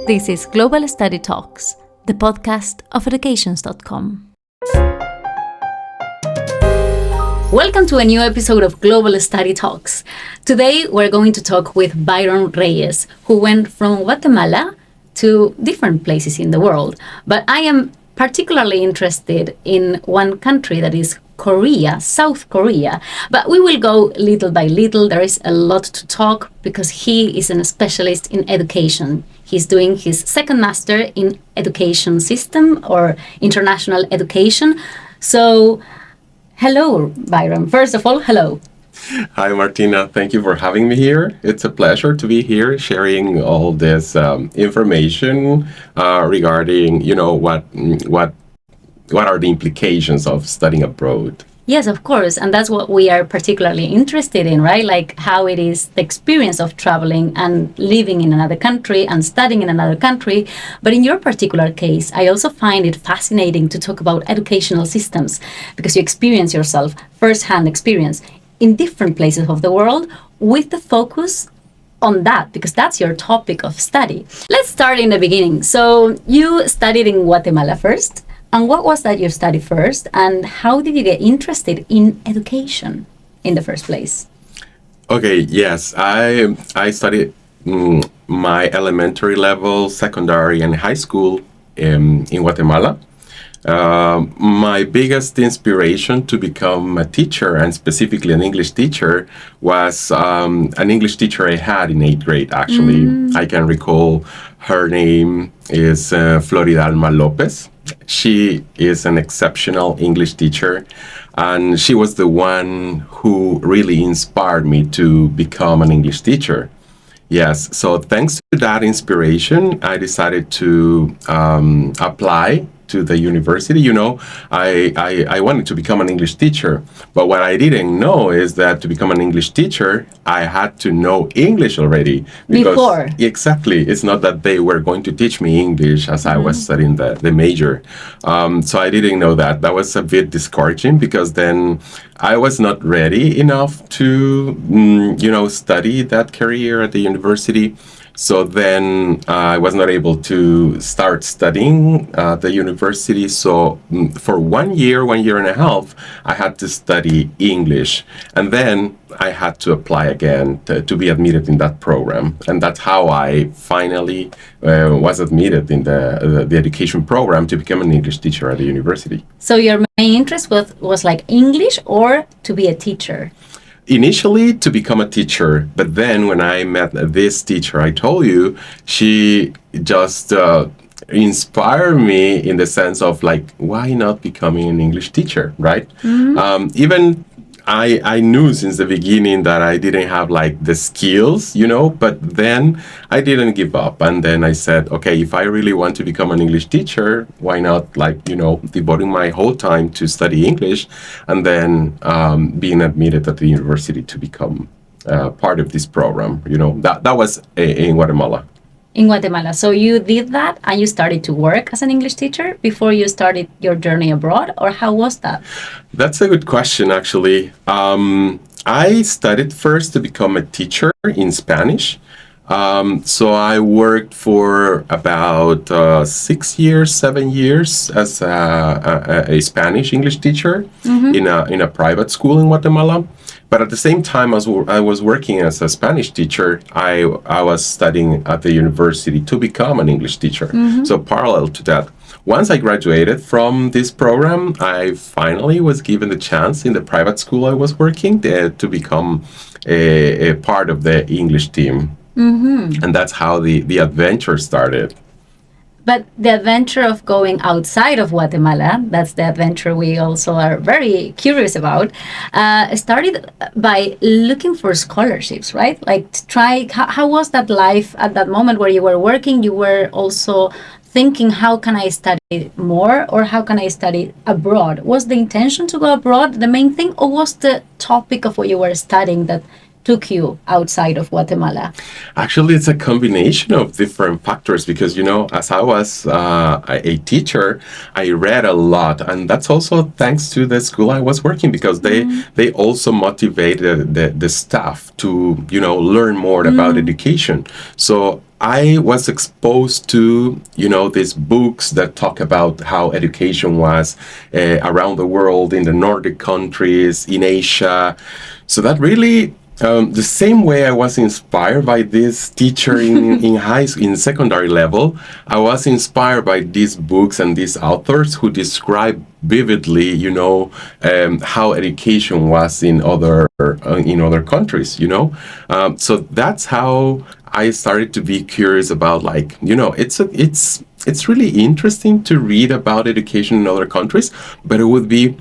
This is Global Study Talks, the podcast of educations.com. Welcome to a new episode of Global Study Talks. Today we're going to talk with Byron Reyes, who went from Guatemala to different places in the world. But I am particularly interested in one country, that is Korea, South Korea. But we will go little by little. There is a lot to talk because he is a specialist in education. He's doing his second master in education system or international education. So, hello, Byron. First of all, hello. Hi, Martina. Thank you for having me here. It's a pleasure to be here sharing all this information regarding, what are the implications of studying abroad. Yes, of course. And that's what we are particularly interested in, right? Like how it is the experience of traveling and living in another country and studying in another country. But in your particular case, I also find it fascinating to talk about educational systems because you experience yourself, first-hand experience, in different places of the world with the focus on that, because that's your topic of study. Let's start in the beginning. So you studied in Guatemala first. And what was that you studied first? And how did you get interested in education in the first place? Okay, yes. I studied my elementary level, secondary, and high school in Guatemala. My biggest inspiration to become a teacher, and specifically an English teacher, was an English teacher I had in 8th grade, actually. I can recall her name is Floridalma Lopez. She is an exceptional English teacher, and she was the one who really inspired me to become an English teacher. Yes, so thanks to that inspiration, I decided to apply to the university. I wanted to become an English teacher, but what I didn't know is that to become an English teacher, I had to know English already. Before. Exactly. It's not that they were going to teach me English as I was studying the major. So I didn't know that. That was a bit discouraging because then I was not ready enough to, study that career at the university. So then I was not able to start studying at the university. So for 1 year, 1 year and a half, I had to study English. And then I had to apply again to be admitted in that program. And that's how I finally was admitted in the education program to become an English teacher at the university. So your main interest was like English or to be a teacher? Initially to become a teacher, but then when I met this teacher I told you, she just inspired me in the sense of like, why not becoming an English teacher, right? Even I knew since the beginning that I didn't have like the skills, but then I didn't give up. And then I said, okay, if I really want to become an English teacher, why not devoting my whole time to study English and then being admitted at the university to become part of this program. That was in Guatemala. In Guatemala. So you did that and you started to work as an English teacher before you started your journey abroad, or how was that? That's a good question, actually. I studied first to become a teacher in Spanish. So I worked for about 6 years, 7 years as a Spanish English teacher in a private school in Guatemala. But at the same time as I was working as a Spanish teacher, I was studying at the university to become an English teacher. So parallel to that, once I graduated from this program, I finally was given the chance in the private school I was working to become a part of the English team. And that's how the adventure started. But the adventure of going outside of Guatemala, that's the adventure we also are very curious about, started by looking for scholarships, right? Like how was that life at that moment where you were working? You were also thinking, how can I study more or how can I study abroad? Was the intention to go abroad the main thing, or was the topic of what you were studying that took you outside of Guatemala? Actually, it's a combination of different factors because, as I was a teacher, I read a lot. And that's also thanks to the school I was working because they also motivated the staff to, learn more about education. So I was exposed to, these books that talk about how education was around the world, in the Nordic countries, in Asia. So that really, the same way I was inspired by this teacher in secondary level, I was inspired by these books and these authors who describe vividly, how education was in other countries. So that's how I started to be curious about, like, it's really interesting to read about education in other countries, but it would be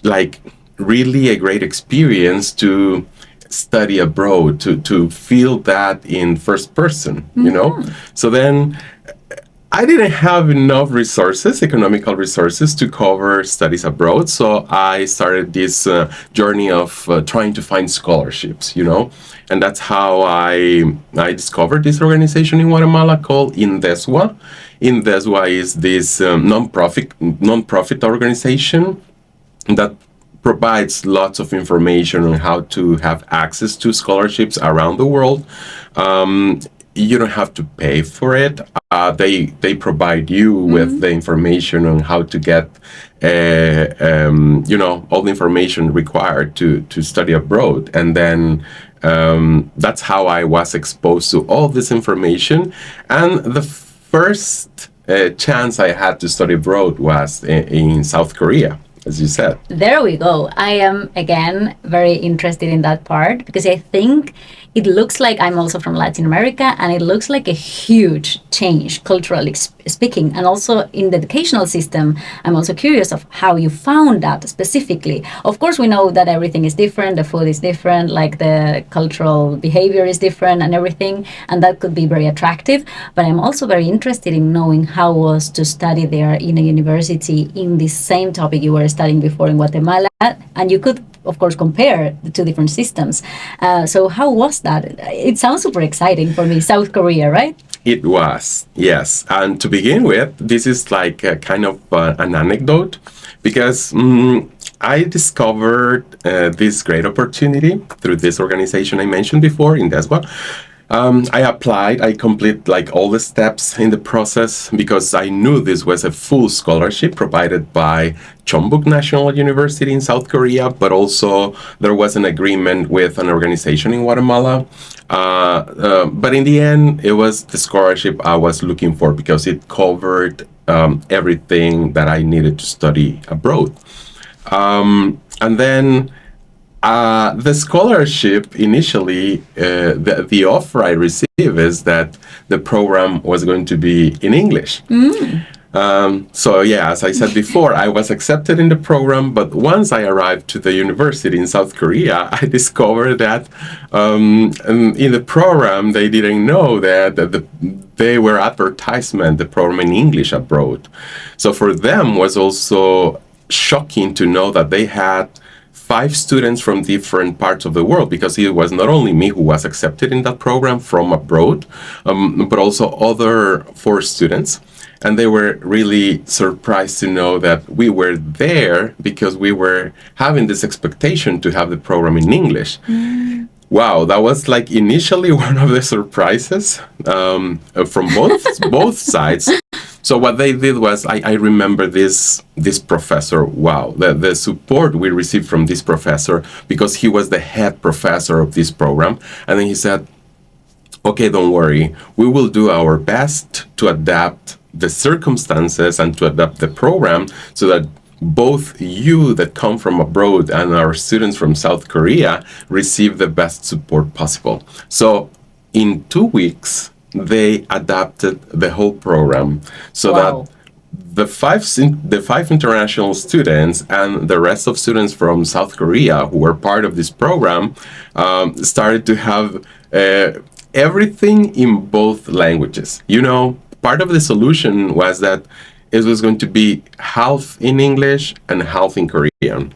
like really a great experience to study abroad, to feel that in first person, So then I didn't have enough resources, economical resources, to cover studies abroad. So I started this journey of trying to find scholarships, and that's how I discovered this organization in Guatemala called Indeswa. Indeswa is this nonprofit organization that provides lots of information on how to have access to scholarships around the world. You don't have to pay for it. They provide you with the information on how to get, all the information required to study abroad. And then that's how I was exposed to all this information. And the first chance I had to study abroad was in South Korea, as you said. There we go. I am, again, very interested in that part, because I think it looks like, I'm also from Latin America, and it looks like a huge change, culturally speaking, and also in the educational system. I'm also curious of how you found that specifically. Of course, we know that everything is different, the food is different, like the cultural behavior is different and everything, and that could be very attractive. But I'm also very interested in knowing how it was to study there in a university in the same topic you were studying before in Guatemala, and you could, of course, compare the two different systems. So how was that? It sounds super exciting for me. South Korea, right? It was, yes. And to begin with, this is like a kind of an anecdote, because I discovered this great opportunity through this organization I mentioned before, Indeswa. I applied, I complete like all the steps in the process, because I knew this was a full scholarship provided by Chonbuk National University in South Korea, but also there was an agreement with an organization in Guatemala. But in the end, it was the scholarship I was looking for, because it covered everything that I needed to study abroad. And then the scholarship initially, the offer I received is that the program was going to be in English. So yeah, as I said before, I was accepted in the program, but once I arrived to the university in South Korea, I discovered that in the program, they didn't know that they were advertisement, the program in English abroad. So for them was also shocking to know that they had 5 students from different parts of the world, because it was not only me who was accepted in that program from abroad, but also other 4 students. And they were really surprised to know that we were there because we were having this expectation to have the program in English. Wow, that was like initially one of the surprises from both sides. So what they did was, I remember this professor, wow, the support we received from this professor, because he was the head professor of this program. And then he said, okay, don't worry, we will do our best to adapt the circumstances and to adapt the program so that both you that come from abroad and our students from South Korea receive the best support possible. So in 2 weeks, they adapted the whole program so that the five international students and the rest of students from South Korea who were part of this program started to have everything in both languages. Part of the solution was that it was going to be half in English and half in Korean.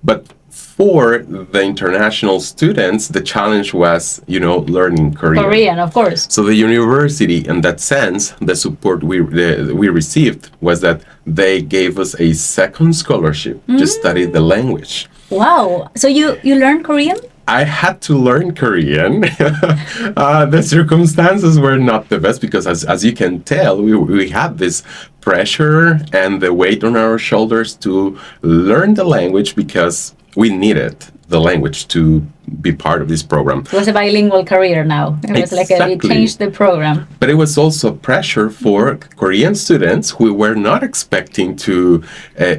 But for the international students, the challenge was, learning Korean. Korean, of course. So the university, in that sense, the support we received was that they gave us a second scholarship to study the language. Wow. So you learned Korean? I had to learn Korean. The circumstances were not the best because, as you can tell, we had this pressure and the weight on our shoulders to learn the language because we needed the language to be part of this program. It was a bilingual career now. It was like it changed the program. But it was also pressure for Korean students who were not expecting to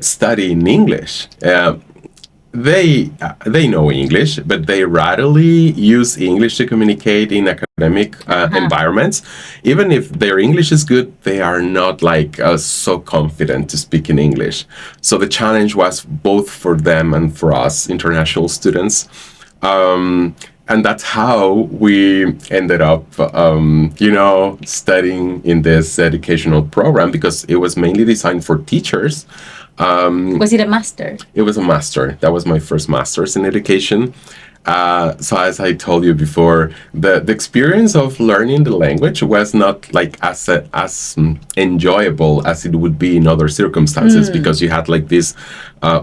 study in English. They know English, but they rarely use English to communicate in academic environments. Even if their English is good, they are not like so confident to speak in English. So the challenge was both for them and for us, international students. And that's how we ended up, studying in this educational program because it was mainly designed for teachers. Was it a master? It was a master. That was my first master's in education. So as I told you before, the experience of learning the language was not like as enjoyable as it would be in other circumstances because you had like this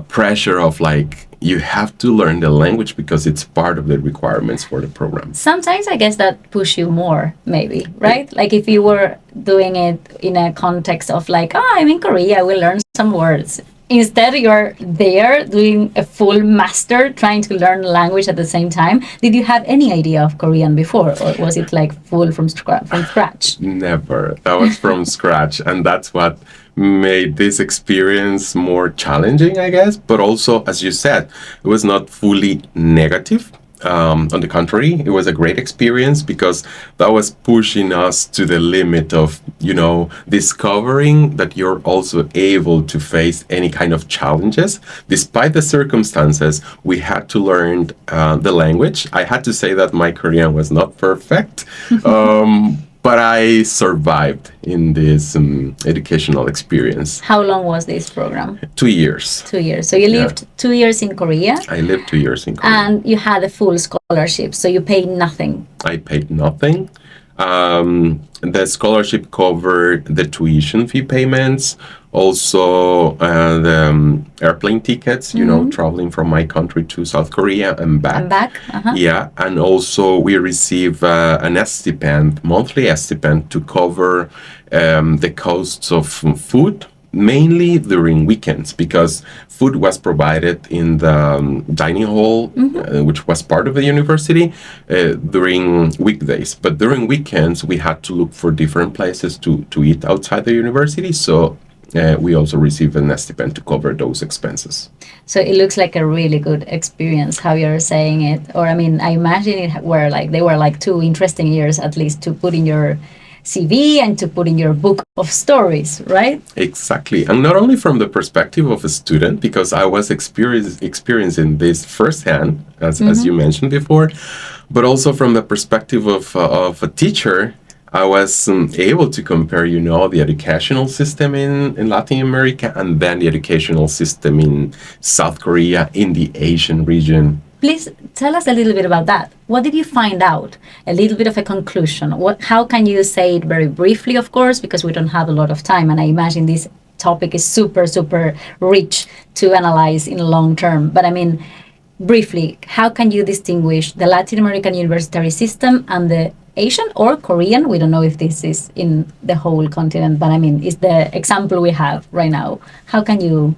pressure of like, you have to learn the language because it's part of the requirements for the program. Sometimes I guess that push you more, maybe, right? Like if you were doing it in a context of like, I'm in Korea, I will learn some words. Instead, you're there doing a full master, trying to learn language at the same time. Did you have any idea of Korean before, or was it like full from scratch? Never. That was from scratch. And that's what made this experience more challenging, I guess. But also, as you said, it was not fully negative. On the contrary, it was a great experience because that was pushing us to the limit of, discovering that you're also able to face any kind of challenges. Despite the circumstances, we had to learn the language. I had to say that my Korean was not perfect. But I survived in this educational experience. How long was this program? 2 years. 2 years. So you lived 2 years in Korea? I lived 2 years in Korea. And you had a full scholarship, so you paid nothing? I paid nothing. The scholarship covered the tuition fee payments, also the airplane tickets, traveling from my country to South Korea and back. Yeah, and also we receive an stipend, monthly stipend to cover the costs of food, mainly during weekends, because food was provided in the dining hall, which was part of the university, during weekdays. But during weekends, we had to look for different places to eat outside the university. So we also received a stipend to cover those expenses. So it looks like a really good experience, how you're saying it. Or, I mean, I imagine they were like 2 interesting years at least to put in your CV and to put in your book of stories, right? Exactly. And not only from the perspective of a student, because I was experiencing this firsthand, as you mentioned before, but also from the perspective of a teacher. I was able to compare, the educational system in Latin America and then the educational system in South Korea, in the Asian region. Please tell us a little bit about that. What did you find out? A little bit of a conclusion. How can you say it very briefly, of course, because we don't have a lot of time, and I imagine this topic is super, super rich to analyze in long term. But I mean, briefly, how can you distinguish the Latin American university system and the Asian or Korean? We don't know if this is in the whole continent, but I mean, it's the example we have right now. How can you...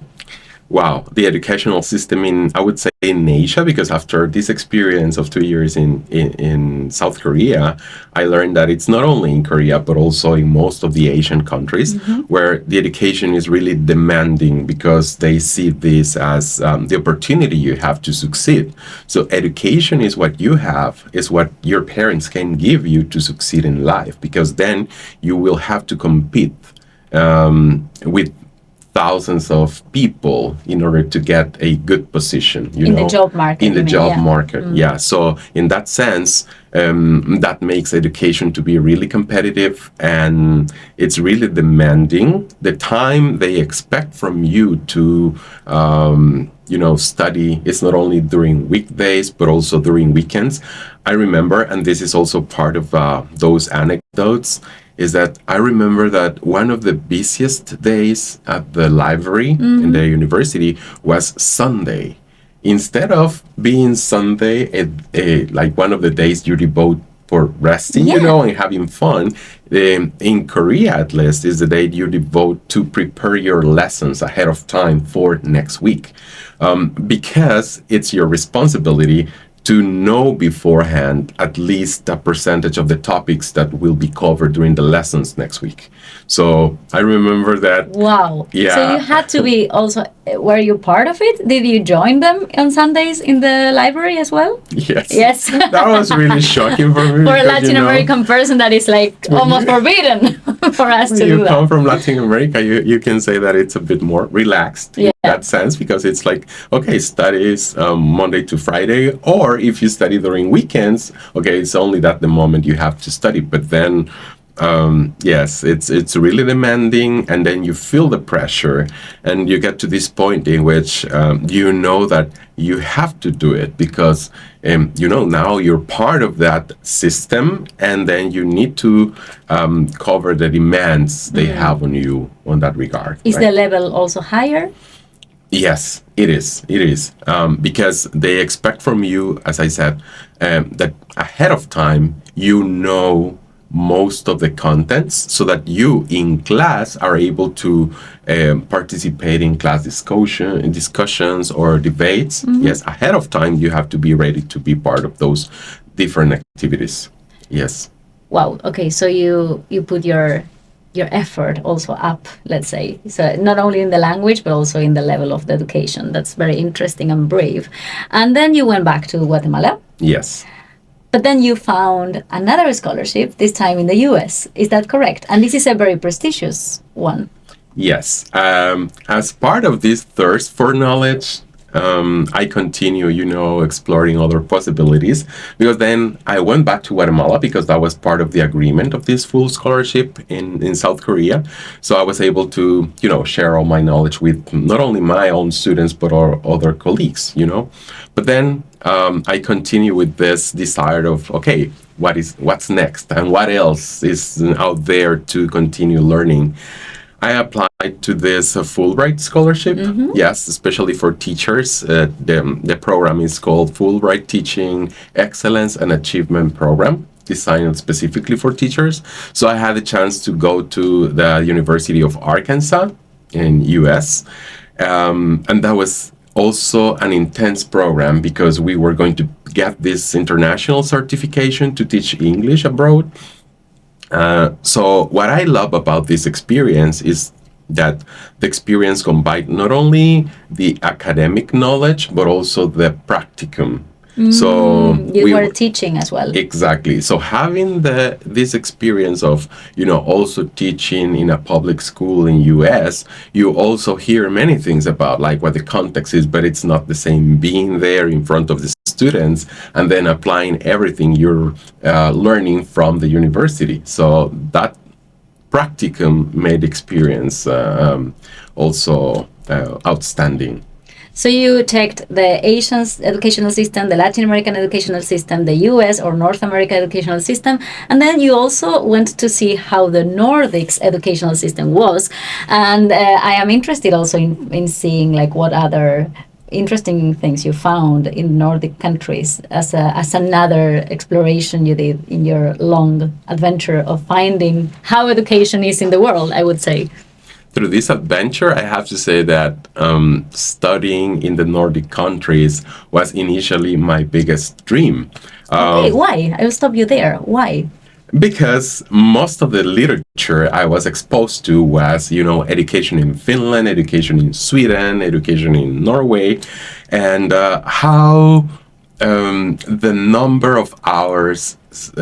Wow, the educational system I would say in Asia, because after this experience of 2 years in South Korea, I learned that it's not only in Korea, but also in most of the Asian countries where the education is really demanding because they see this as the opportunity you have to succeed. So education is what you have, is what your parents can give you to succeed in life, because then you will have to compete with thousands of people in order to get a good position, in the job market. In the job market, yeah. So in that sense, that makes education to be really competitive, and it's really demanding. The time they expect from you to, study is not only during weekdays, but also during weekends. I remember, and this is also part of those anecdotes, is that I remember that one of the busiest days at the library in the university was Sunday. instead of being Sunday, like one of the days you devote for resting, Yeah. and having fun, in Korea at least, is the day you devote to prepare your lessons ahead of time for next week. Because it's your responsibility to know beforehand at least a percentage of the topics that will be covered during the lessons next week. So I remember that. Wow. So Yeah. you had to be also, were you part of it? Did you join them on Sundays in the library as well? Yes. Yes. That was really shocking for me. For a because, Latin American person, that is like almost forbidden for us to when do you that. come from Latin America, you can say that it's a bit more relaxed in that sense, because it's like, okay, studies Monday to Friday, or if you study during weekends, okay, it's only that the moment you have to study. But then, yes, it's really demanding, and then you feel the pressure, and you get to this point in which you know that you have to do it because now you're part of that system, and then you need to cover the demands they have on you on that regard. Is right? the level also higher? Yes, it is. It is because they expect from you, as I said, that ahead of time you know most of the contents, so that you in class are able to participate in class discussions or debates. Yes, ahead of time you have to be ready to be part of those different activities. Yes. Wow. Okay. So you put your effort also up, let's say. So not only in the language, but also in the level of the education. That's very interesting and brave. And then you went back to Guatemala. Yes. But then you found another scholarship, this time in the US. Is that correct? And this is a very prestigious one. Yes. As part of this thirst for knowledge, I continue, exploring other possibilities, because then I went back to Guatemala because that was part of the agreement of this full scholarship in South Korea. So I was able to, share all my knowledge with not only my own students, but our other colleagues, But then I continue with this desire of, okay, what's next and what else is out there to continue learning. I applied to this Fulbright scholarship, yes, especially for teachers. The program is called Fulbright Teaching Excellence and Achievement Program, designed specifically for teachers. So I had a chance to go to the University of Arkansas in US, and that was also an intense program because we were going to get this international certification to teach English abroad. So what I love about this experience is that the experience combined not only the academic knowledge, but also the practicum. So you were teaching as well. Exactly. So having this experience of, also teaching in a public school in US, you also hear many things about like what the context is, but it's not the same being there in front of the students and then applying everything you're learning from the university. So that practicum made experience also outstanding. So you take the Asian educational system, the Latin American educational system, the US or North American educational system, and then you also went to see how the Nordics educational system was. And I am interested also in seeing like what other interesting things you found in Nordic countries as another exploration you did in your long adventure of finding how education is in the world, I would say. Through this adventure, I have to say that studying in the Nordic countries was initially my biggest dream. Okay, why? I will stop you there. Why? Because most of the literature I was exposed to was, education in Finland, education in Sweden, education in Norway, and how the number of hours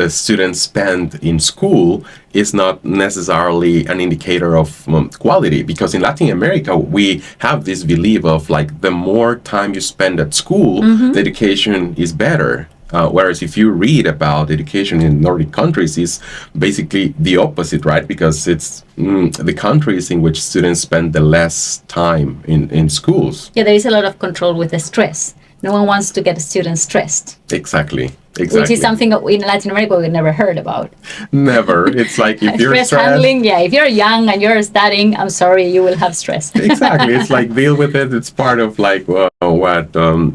students spend in school is not necessarily an indicator of quality, because in Latin America we have this belief of like the more time you spend at school, the education is better. Whereas if you read about education in Nordic countries, it's basically the opposite, right? Because it's the countries in which students spend the less time in schools. Yeah, there is a lot of control with the stress. No one wants to get students stressed. Exactly. Which is Exactly. something in Latin America we never heard about. Never. It's like if you're Stress stressed, handling, yeah. If you're young and you're studying, I'm sorry, you will have stress. exactly. It's like deal with it. It's part of like what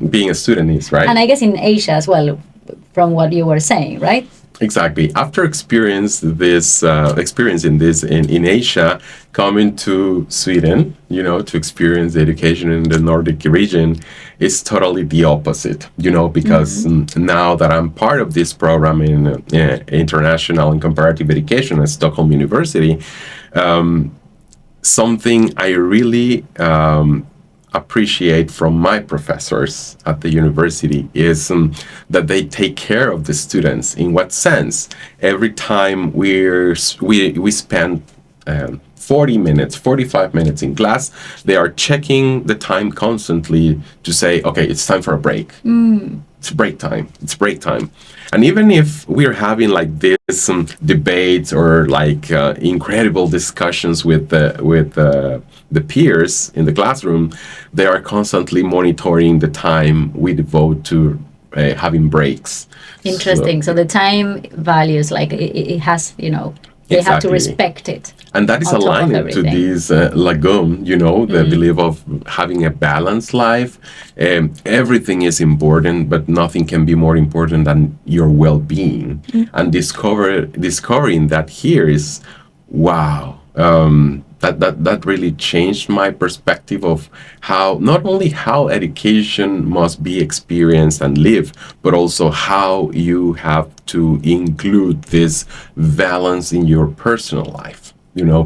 being a student is, right? And I guess in Asia as well, from what you were saying, right? Exactly. After experiencing this in Asia, coming to Sweden, to experience the education in the Nordic region is totally the opposite, because now that I'm part of this program in international and comparative education at Stockholm University, something I really appreciate from my professors at the university is that they take care of the students. In what sense? Every time we spend 40 minutes, 45 minutes in class, they are checking the time constantly to say, okay, it's time for a break. It's break time. It's break time. And even if we're having like this debates or like incredible discussions with the peers in the classroom, they are constantly monitoring the time we devote to having breaks. Interesting. So the time values, like it has, they have to Exactly. respect it. And that is On top of aligned to everything. this lagoon, the belief of having a balanced life. Everything is important, but nothing can be more important than your well-being. And discovering that here is, wow. That really changed my perspective of how not only how education must be experienced and lived, but also how you have to include this balance in your personal life.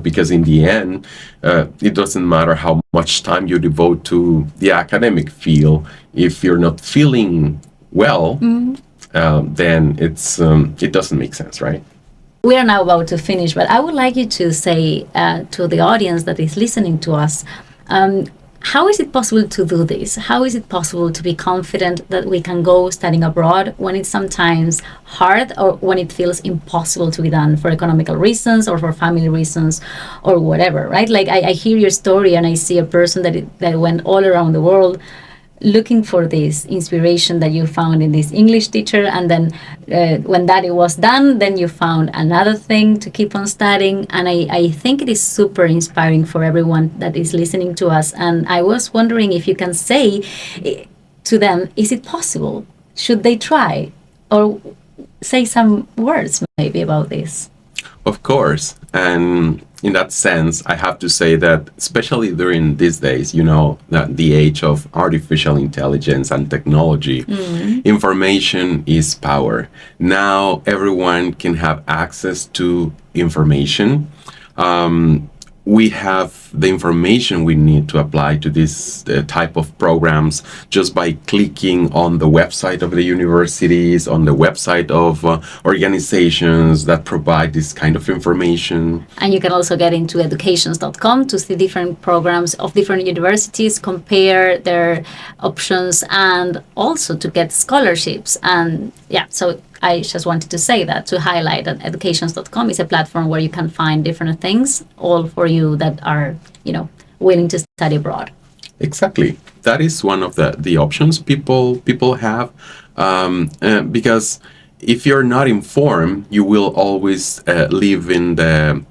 Because in the end, it doesn't matter how much time you devote to the academic field. If you're not feeling well, then it doesn't make sense, right? We are now about to finish, but I would like you to say to the audience that is listening to us, how is it possible to do this? How is it possible to be confident that we can go studying abroad when it's sometimes hard or when it feels impossible to be done for economical reasons or for family reasons or whatever, right? Like I hear your story and I see a person that went all around the world looking for this inspiration that you found in this English teacher, and then when that it was done, then you found another thing to keep on studying. And I think it is super inspiring for everyone that is listening to us. And I was wondering if you can say to them, is it possible? Should they try? Or say some words maybe about this. Of course. And in that sense, I have to say that, especially during these days, that the age of artificial intelligence and technology, information is power. Now everyone can have access to information. We have the information we need to apply to this type of programs just by clicking on the website of the universities, on the website of organizations that provide this kind of information. And you can also get into educations.com to see different programs of different universities, compare their options, and also to get scholarships. And yeah, so I just wanted to say that, to highlight that educations.com is a platform where you can find different things, all for you that are, willing to study abroad. Exactly. That is one of the options people have, because if you're not informed, you will always live in the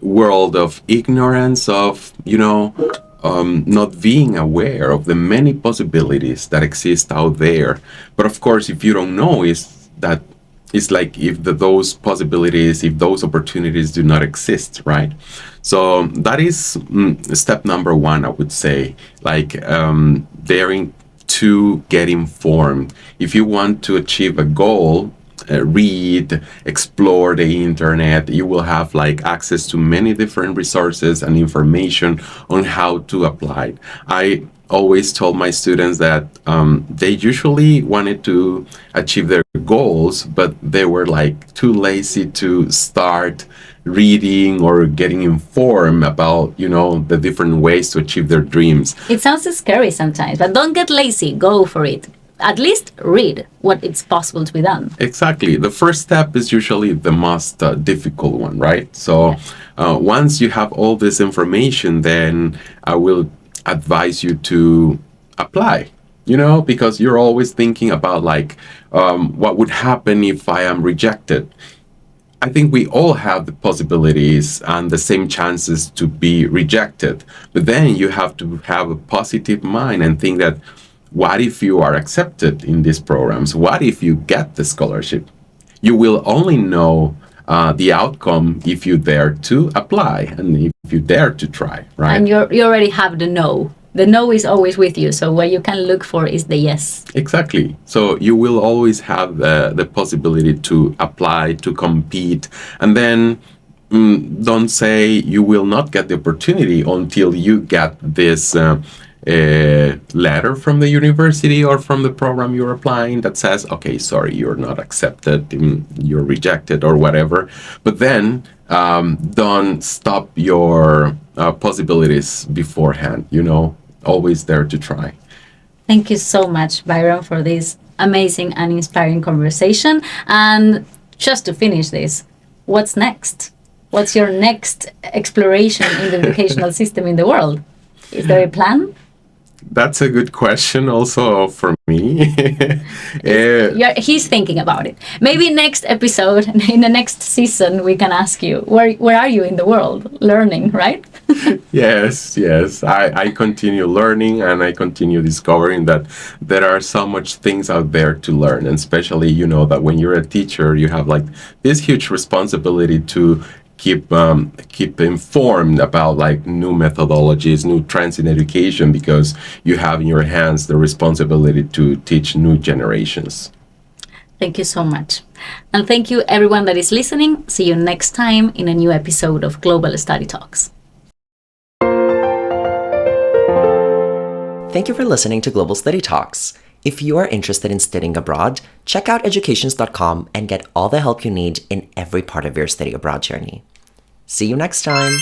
world of ignorance, of, not being aware of the many possibilities that exist out there. But of course, if you don't know, it's like if those possibilities, if those opportunities do not exist, right? So that is step number one, I would say, like daring to get informed. If you want to achieve a goal, read, explore the internet, you will have like access to many different resources and information on how to apply. I always told my students that they usually wanted to achieve their goals, but they were like too lazy to start reading or getting informed about, the different ways to achieve their dreams. It sounds scary sometimes, but don't get lazy. Go for it. At least read what it's possible to be done. Exactly. The first step is usually the most difficult one, right? So once you have all this information, then I will advise you to apply. you know, because you're always thinking about like, what would happen if I am rejected. I think we all have the possibilities and the same chances to be rejected. But then you have to have a positive mind and think that, what if you are accepted in these programs? What if you get the scholarship? You will only know the outcome if you dare to apply and if you dare to try, right? And you already have the no. The no is always with you. So what you can look for is the yes. Exactly. So you will always have the possibility to apply, to compete, and then don't say you will not get the opportunity until you get this letter from the university or from the program you're applying that says, okay, sorry, you're not accepted, you're rejected or whatever. But then don't stop your possibilities beforehand, you know, always there to try. Thank you so much, Byron, for this amazing and inspiring conversation. And just to finish this, what's next? What's your next exploration in the educational system in the world? Is there a plan? That's a good question also for me. He's thinking about it. Maybe next episode, in the next season, we can ask you, where are you in the world learning, right? Yes. I continue learning and I continue discovering that there are so much things out there to learn. And especially, you know, that when you're a teacher, you have like this huge responsibility to keep informed about like new methodologies, new trends in education, because you have in your hands the responsibility to teach new generations. Thank you so much. And thank you everyone that is listening. See you next time in a new episode of Global Study Talks. Thank you for listening to Global Study Talks. If you are interested in studying abroad, check out educations.com and get all the help you need in every part of your study abroad journey. See you next time.